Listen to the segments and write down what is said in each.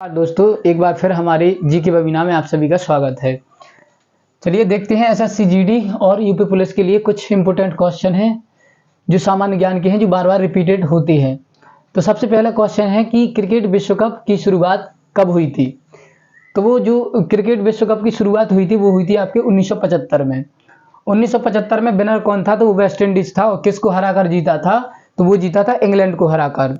दोस्तों, एक बार फिर हमारे जी के वेबिनार में आप सभी का स्वागत है। चलिए देखते हैं एसएससी जीडी और यूपी पुलिस के लिए कुछ इंपॉर्टेंट क्वेश्चन हैं जो सामान्य ज्ञान के हैं, जो बार बार रिपीटेड होते हैं। तो सबसे पहला क्वेश्चन है कि क्रिकेट विश्व कप की शुरुआत कब हुई थी। तो वो जो क्रिकेट विश्व कप की शुरुआत हुई थी वो हुई थी आपके 1975 में। 1975 में विनर कौन था, तो वो वेस्ट इंडीज था। और किसको हराकर जीता था, तो वो जीता था इंग्लैंड को हराकर।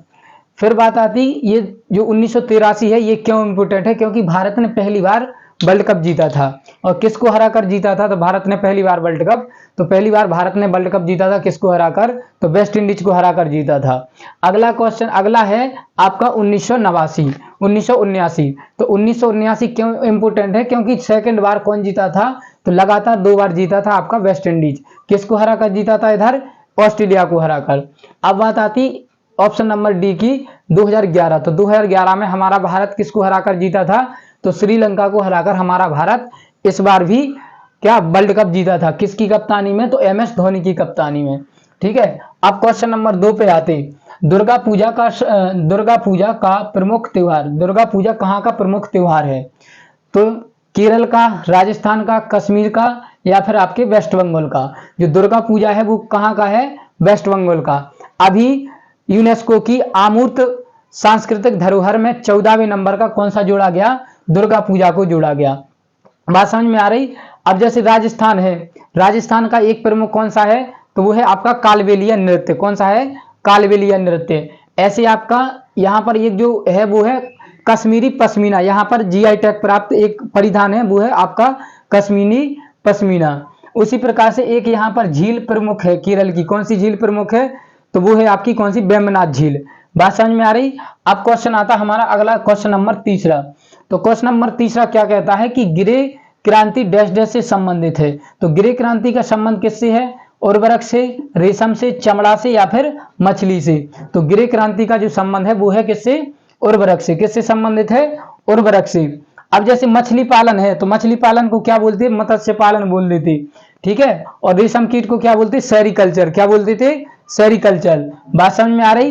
फिर बात आती, ये जो 1983 है ये क्यों इम्पोर्टेंट है, क्योंकि भारत ने पहली बार वर्ल्ड कप जीता था। और किसको हराकर जीता था, तो भारत ने पहली बार वर्ल्ड कप, तो पहली बार भारत ने वर्ल्ड कप जीता था किसको हराकर, तो वेस्ट इंडीज को हराकर जीता था। अगला क्वेश्चन अगला है आपका 1979। तो 1979 क्यों इम्पोर्टेंट है, क्योंकि सेकंड बार कौन जीता था, तो लगातार 2 बार जीता था आपका वेस्ट इंडीज। किसको हराकर जीता था, इधर ऑस्ट्रेलिया को हराकर। अब बात आती ऑप्शन नंबर डी की 2011। तो 2011 में हमारा भारत किसको हराकर जीता था, तो श्रीलंका को हराकर हमारा भारत इस बार भी क्या वर्ल्ड कप जीता था। किसकी कप्तानी में, तो एमएस धोनी की कप्तानी में। ठीक है। अब क्वेश्चन नंबर 2 पे आते। दुर्गा पूजा का प्रमुख त्योहार, दुर्गा पूजा कहाँ का प्रमुख त्योहार है, तो केरल का, राजस्थान का, कश्मीर का, या फिर आपके वेस्ट बंगाल का। जो दुर्गा पूजा है वो कहाँ का है, वेस्ट बंगाल का। अभी यूनेस्को की अमूर्त सांस्कृतिक धरोहर में 14वें नंबर का कौन सा जोड़ा गया, दुर्गा पूजा को जोड़ा गया। बात समझ में आ रही। अब जैसे राजस्थान है, राजस्थान का एक प्रमुख कौन सा है, तो वो है आपका कालबेलिया नृत्य। कौन सा है, कालबेलिया नृत्य। ऐसे आपका यहाँ पर एक जो है वो है कश्मीरी पश्मीना। यहाँ पर जीआई टैग प्राप्त एक परिधान है, वो है आपका कश्मीरी पश्मीना। उसी प्रकार से एक यहाँ पर झील प्रमुख है केरल की। कौन सी झील प्रमुख है, तो वो है आपकी कौन सी, वेम्बनाथ झील। बात समझ में आ रही। अब क्वेश्चन आता हमारा अगला, क्वेश्चन नंबर 3। तो क्वेश्चन नंबर 3 क्या कहता है कि गृह क्रांति डैश डैश से संबंधित है। तो गृह क्रांति का संबंध किससे है, उर्वरक से, रेशम से, चमड़ा से, या फिर मछली से। तो गृह क्रांति का जो संबंध है वो है किससे, उर्वरक से। किससे संबंधित है, उर्वरक से। अब जैसे मछली पालन है, तो मछली पालन को क्या बोलते हैं, मत्स्य पालन बोल देते। ठीक है। और रेशम कीट को क्या बोलते, सेरिकल्चर। क्या बोलते थे, सेरिकल्चर। बात समझ में आ रही।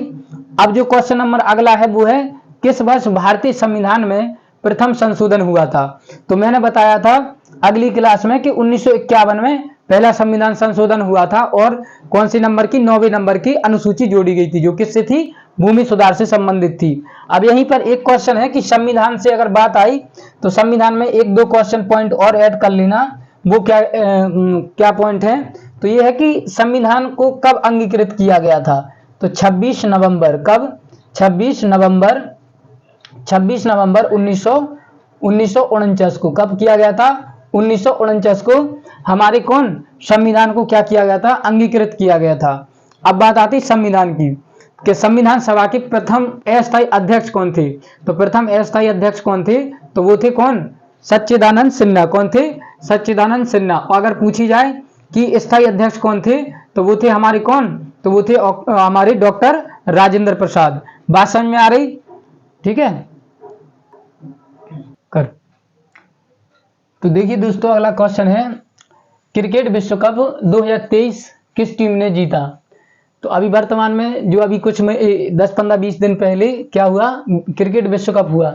अब जो क्वेश्चन नंबर अगला है वो है किस वर्ष भारतीय संविधान में प्रथम संशोधन हुआ था। तो मैंने बताया था अगली क्लास में कि 1951 में पहला संविधान संशोधन हुआ था। और कौन सी नंबर की, 9वें नंबर की अनुसूची जोड़ी गई थी, जो किससे थी, भूमि सुधार से संबंधित थी। अब यहीं पर एक क्वेश्चन है कि संविधान से अगर बात आई तो संविधान में 1-2 क्वेश्चन पॉइंट और ऐड कर लेना। वो क्या पॉइंट है, तो ये है कि संविधान को कब अंगीकृत किया गया था, तो 26 नवंबर, कब, 26 नवंबर 1949 को। कब किया गया था, 1949 को हमारे कौन, संविधान को क्या किया गया था, अंगीकृत किया गया था। अब बात आती संविधान की कि संविधान सभा के प्रथम अस्थायी अध्यक्ष कौन थे। तो प्रथम अस्थायी अध्यक्ष कौन थे, तो वो थे कौन, सच्चिदानंद सिन्हा। कौन थे, सच्चिदानंद सिन्हा। और अगर पूछी जाए कि स्थायी अध्यक्ष कौन थे, तो वो थे हमारे कौन, तो वो थे हमारे डॉक्टर राजेंद्र प्रसाद। बात समझ में आ रही। ठीक है कर। तो देखिए दोस्तों, अगला क्वेश्चन है क्रिकेट विश्व कप 2023 किस टीम ने जीता। तो अभी वर्तमान में जो अभी कुछ 10-15-20 दिन पहले क्या हुआ, क्रिकेट विश्व कप हुआ।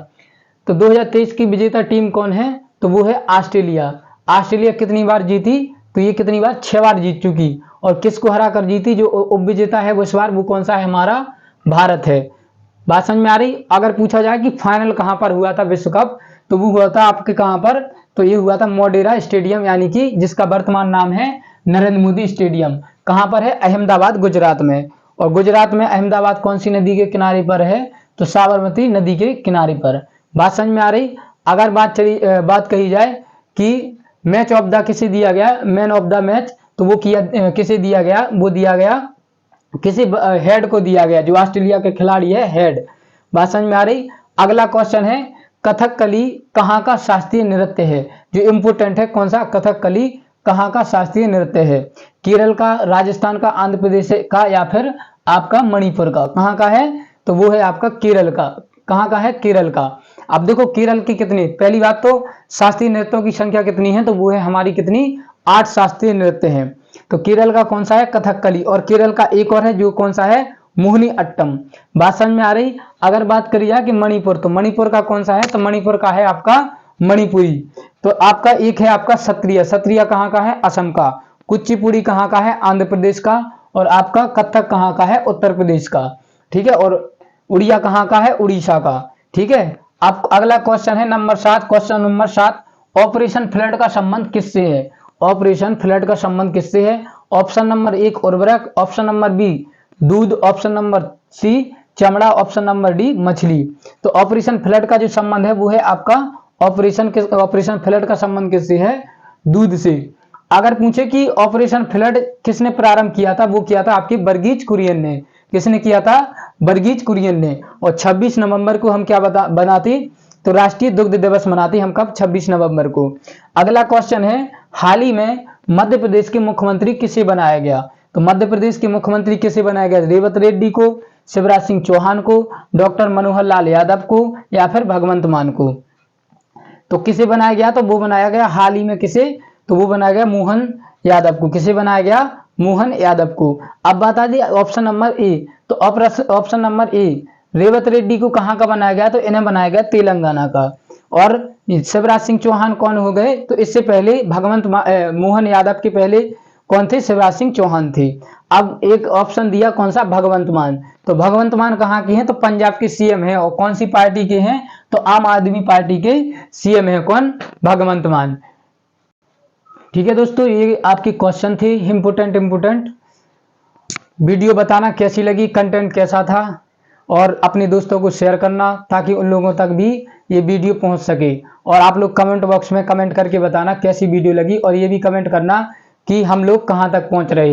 तो 2023 की विजेता टीम कौन है, तो वो है ऑस्ट्रेलिया। ऑस्ट्रेलिया कितनी बार जीती, तो ये कितनी बार, 6 बार जीत चुकी। और किसको हरा कर जीती, जो उपविजेता है वो इस बार वो कौन सा है, हमारा भारत है। बात समझ में आ रही। अगर पूछा जाए कि फाइनल कहां पर हुआ था विश्व कप, तो वो हुआ था आपके कहां पर, तो ये हुआ था मोटेरा स्टेडियम, यानी कि जिसका वर्तमान नाम है नरेंद्र मोदी स्टेडियम। कहां पर है, अहमदाबाद, गुजरात में। और गुजरात में अहमदाबाद कौन सी नदी के किनारे पर है, तो साबरमती नदी के किनारे पर। बात समझ में आ रही। अगर बात कही जाए कि मैच ऑफ द किसे दिया गया, मैन ऑफ द मैच, तो वो किसे दिया गया, वो दिया गया किसी हेड को दिया गया, जो ऑस्ट्रेलिया के खिलाड़ी है, हेड। बात समझ में आ रही। अगला क्वेश्चन है कथकली कहाँ का शास्त्रीय नृत्य है, जो इंपोर्टेंट है। कौन सा, कथकली कहाँ का शास्त्रीय नृत्य है, केरल का, राजस्थान का, आंध्र प्रदेश का, या फिर आपका मणिपुर का। कहाँ का है, तो वो है आपका केरल का। कहाँ का है, केरल का। अब देखो केरल की कितनी, पहली बात तो शास्त्रीय नृत्यों की संख्या कितनी है, तो वो है हमारी कितनी, 8 शास्त्रीय नृत्य हैं। तो केरल का कौन सा है, कथकली। और केरल का एक और है जो कौन सा है, मोहिनी अट्टम। बात समझ में आ रही। अगर बात करी जाए कि मणिपुर, तो मणिपुर का कौन सा है, तो मणिपुर का है आपका मणिपुरी। तो आपका एक है आपका सत्रिय, सत्रिय कहाँ का है, असम का। कुचिपुड़ी कहाँ का है, आंध्र प्रदेश का। और आपका कथक कहाँ का है, उत्तर प्रदेश का। ठीक है। और उड़िया कहाँ का है, उड़ीसा का। ठीक है। आप अगला क्वेश्चन है number 7, question number 7, operation flood का संबंध किससे है। ऑपरेशन फ्लड का संबंध किससे है। ऑप्शन नंबर 1 उर्वरक, ऑप्शन नंबर बी दूध, ऑप्शन नंबर सी चमड़ा, ऑप्शन नंबर डी मछली। तो ऑपरेशन फ्लड का जो संबंध है वो है आपका ऑपरेशन फ्लड का संबंध किससे है, दूध से। अगर पूछे कि ऑपरेशन फ्लड किसने प्रारंभ किया था, वो किया था आपकी वर्गीज कुरियन ने। किसने किया था, वर्गीज कुरियन ने। और 26 नवंबर को हम क्या बनाते, तो राष्ट्रीय दुग्ध दिवस मनाते हम कब, 26 नवंबर को। अगला क्वेश्चन है, हाल ही में मध्य प्रदेश के मुख्यमंत्री किसे बनाया गया। तो मध्य प्रदेश के मुख्यमंत्री किसे बनाया गया, रेवत रेड्डी को, शिवराज सिंह चौहान को, डॉक्टर मनोहर लाल यादव को, या फिर भगवंत मान को। तो किसे बनाया गया, तो वो बनाया गया हाल ही में किसे, तो वो बनाया गया मोहन यादव को। किसे बनाया गया, मोहन यादव को। अब बता दिए ऑप्शन नंबर ए, तो option number A Revata Reddy को कहाँ का बनाया गया, तो इन्हें बनाया गया तेलंगाना का। और शिवराज सिंह चौहान कौन हो गए, तो इससे पहले मोहन यादव के पहले कौन थे, शिवराज सिंह चौहान थे। अब एक ऑप्शन दिया कौन सा, भगवंत मान। तो भगवंत मान कहाँ के हैं, तो पंजाब के सीएम है। और कौन सी पार्टी के हैं, तो आम आदमी पार्टी के सीएम है कौन, भगवंत मान। ठीक है दोस्तों, ये आपके क्वेश्चन थे इम्पोर्टेंट। वीडियो बताना कैसी लगी, कंटेंट कैसा था, और अपने दोस्तों को शेयर करना ताकि उन लोगों तक भी ये वीडियो पहुंच सके। और आप लोग कमेंट बॉक्स में कमेंट करके बताना कैसी वीडियो लगी, और ये भी कमेंट करना कि हम लोग कहां तक पहुंच रहे हैं।